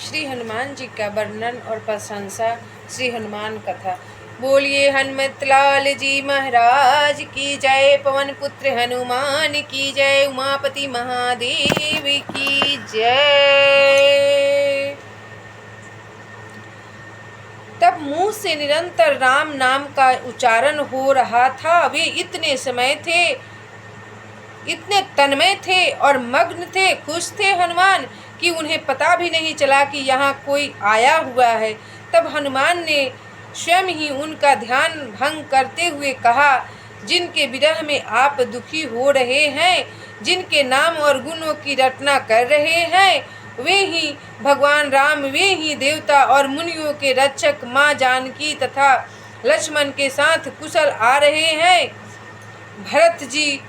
श्री हनुमान जी का वर्णन और प्रशंसा। श्री हनुमान कथा। बोलिए हनुमत लाल जी महाराज की जय। पवन पुत्र हनुमान की जय। उमापति महादेव की जय। तब मुंह से निरंतर राम नाम का उच्चारण हो रहा था। वे इतने समय थे, इतने तन्मय थे और मग्न थे, खुश थे हनुमान कि उन्हें पता भी नहीं चला कि यहाँ कोई आया हुआ है। तब हनुमान ने स्वयं ही उनका ध्यान भंग करते हुए कहा, जिनके विरह में आप दुखी हो रहे हैं, जिनके नाम और गुणों की रटना कर रहे हैं, वे ही भगवान राम, वे ही देवता और मुनियों के रक्षक माँ जानकी तथा लक्ष्मण के साथ कुशल आ रहे हैं। भरत जी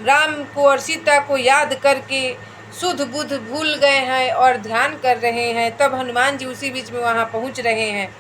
राम को और सीता को याद करके शुद्ध बुद्ध भूल गए हैं और ध्यान कर रहे हैं। तब हनुमान जी उसी बीच में वहाँ पहुँच रहे हैं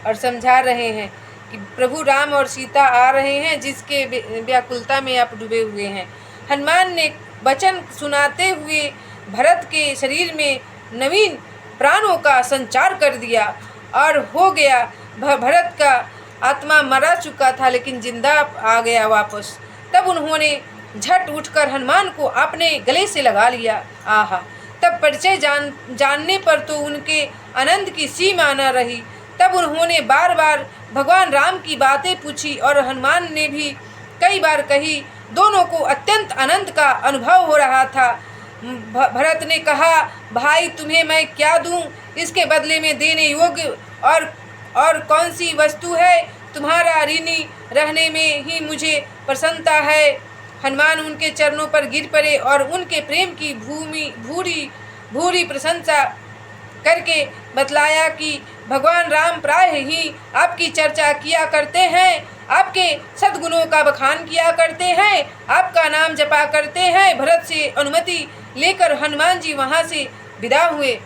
और समझा रहे हैं कि प्रभु राम और सीता आ रहे हैं, जिसके व्याकुलता में आप डूबे हुए हैं। हनुमान ने वचन सुनाते हुए भरत के शरीर में नवीन प्राणों का संचार कर दिया और हो गया। भरत का आत्मा मरा चुका था लेकिन जिंदा आ गया वापस। तब उन्होंने झट उठकर हनुमान को अपने गले से लगा लिया। आहा! तब परिचय जानने पर तो उनके आनंद की सीमा न रही। तब उन्होंने बार बार भगवान राम की बातें पूछी और हनुमान ने भी कई बार कही। दोनों को अत्यंत आनंद का अनुभव हो रहा था। भरत ने कहा, भाई तुम्हें मैं क्या दूं? इसके बदले में देने योग्य और कौन सी वस्तु है? तुम्हारा ऋणी रहने में ही मुझे प्रसन्नता है। हनुमान उनके चरणों पर गिर पड़े और उनके प्रेम की भूरी प्रशंसा करके बतलाया कि भगवान राम प्राय ही आपकी चर्चा किया करते हैं, आपके सद्गुणों का बखान किया करते हैं, आपका नाम जपा करते हैं। भरत से अनुमति लेकर हनुमान जी वहाँ से विदा हुए।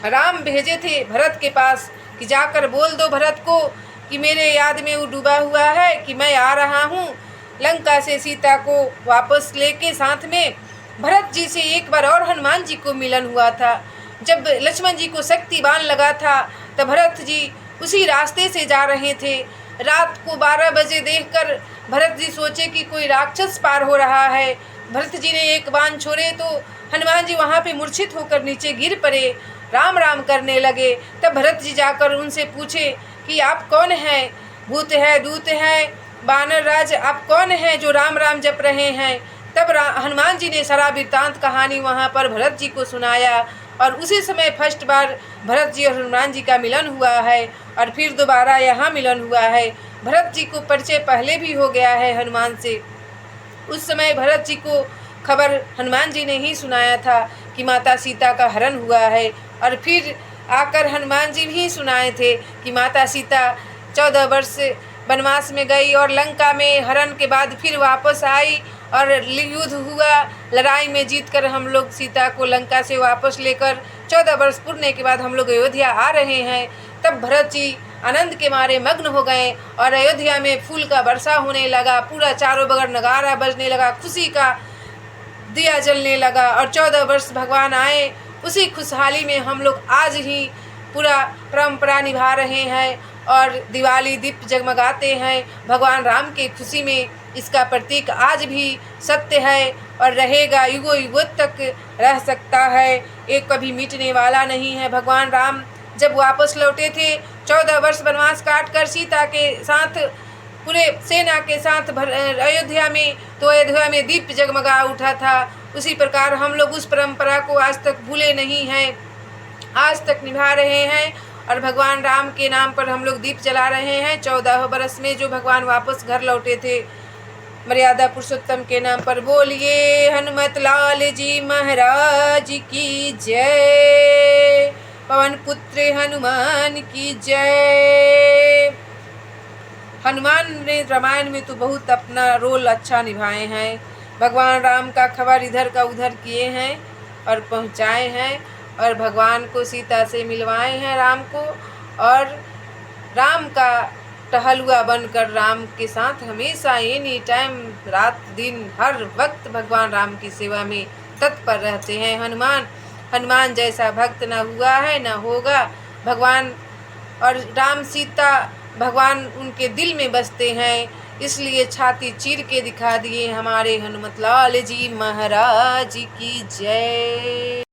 राम भेजे थे भरत के पास कि जाकर बोल दो भरत को कि मेरे याद में वो डूबा हुआ है कि मैं आ रहा हूँ लंका से सीता को वापस लेके साथ में। भरत जी से एक बार और हनुमान जी को मिलन हुआ था। जब लक्ष्मण जी को शक्ति बाण लगा था तब भरत जी उसी रास्ते से जा रहे थे। रात को 12 बजे देखकर भरत जी सोचे कि कोई राक्षस पार हो रहा है। भरत जी ने एक बाण छोड़े तो हनुमान जी वहाँ पे मूर्छित होकर नीचे गिर पड़े, राम राम करने लगे। तब भरत जी जाकर उनसे पूछे कि आप कौन हैं? भूत है, दूत है, बानर राज, आप कौन हैं जो राम राम जप रहे हैं? तब हनुमान जी ने सारा वृत्तांत कहानी वहाँ पर भरत जी को सुनाया और उसी समय फर्स्ट बार भरत जी और हनुमान जी का मिलन हुआ है और फिर दोबारा यहाँ मिलन हुआ है। भरत जी को परिचय पहले भी हो गया है हनुमान से। उस समय भरत जी को खबर हनुमान जी ने ही सुनाया था कि माता सीता का हरण हुआ है और फिर आकर हनुमान जी भी सुनाए थे कि माता सीता 14 वर्ष वनवास में गई और लंका में हरण के बाद फिर वापस आई और युद्ध हुआ। लड़ाई में जीतकर हम लोग सीता को लंका से वापस लेकर 14 वर्ष पूरने के बाद हम लोग अयोध्या आ रहे हैं। तब भरत जी आनंद के मारे मग्न हो गए और अयोध्या में फूल का वर्षा होने लगा। पूरा चारों बगल नगारा बजने लगा, खुशी का दिया जलने लगा और 14 वर्ष भगवान आए। उसी खुशहाली में हम लोग आज ही पूरा परंपरा निभा रहे हैं और दिवाली दीप जगमगाते हैं भगवान राम के खुशी में। इसका प्रतीक आज भी सत्य है और रहेगा, युगों युगों तक रह सकता है, एक कभी मिटने वाला नहीं है। भगवान राम जब वापस लौटे थे 14 वर्ष वनवास काट कर सीता के साथ, पूरे सेना के साथ अयोध्या में, तो अयोध्या में दीप जगमगा उठा था। उसी प्रकार हम लोग उस परंपरा को आज तक भूले नहीं हैं, आज तक निभा रहे हैं और भगवान राम के नाम पर हम लोग दीप जला रहे हैं। 14 बरस में जो भगवान वापस घर लौटे थे मर्यादा पुरुषोत्तम के नाम पर। बोलिए हनुमत लाल जी महाराज की जय। पवन पुत्र हनुमान की जय। हनुमान ने रामायण में तो बहुत अपना रोल अच्छा निभाए हैं। भगवान राम का खबर इधर का उधर किए हैं और पहुँचाए हैं और भगवान को सीता से मिलवाए हैं राम को, और राम का टहलुआ बनकर राम के साथ हमेशा एनी टाइम रात दिन हर वक्त भगवान राम की सेवा में तत्पर रहते हैं हनुमान। हनुमान जैसा भक्त न हुआ है न होगा। भगवान और राम सीता भगवान उनके दिल में बसते हैं, इसलिए छाती चीर के दिखा दिए हमारे हनुमत लाल जी महाराज की जय।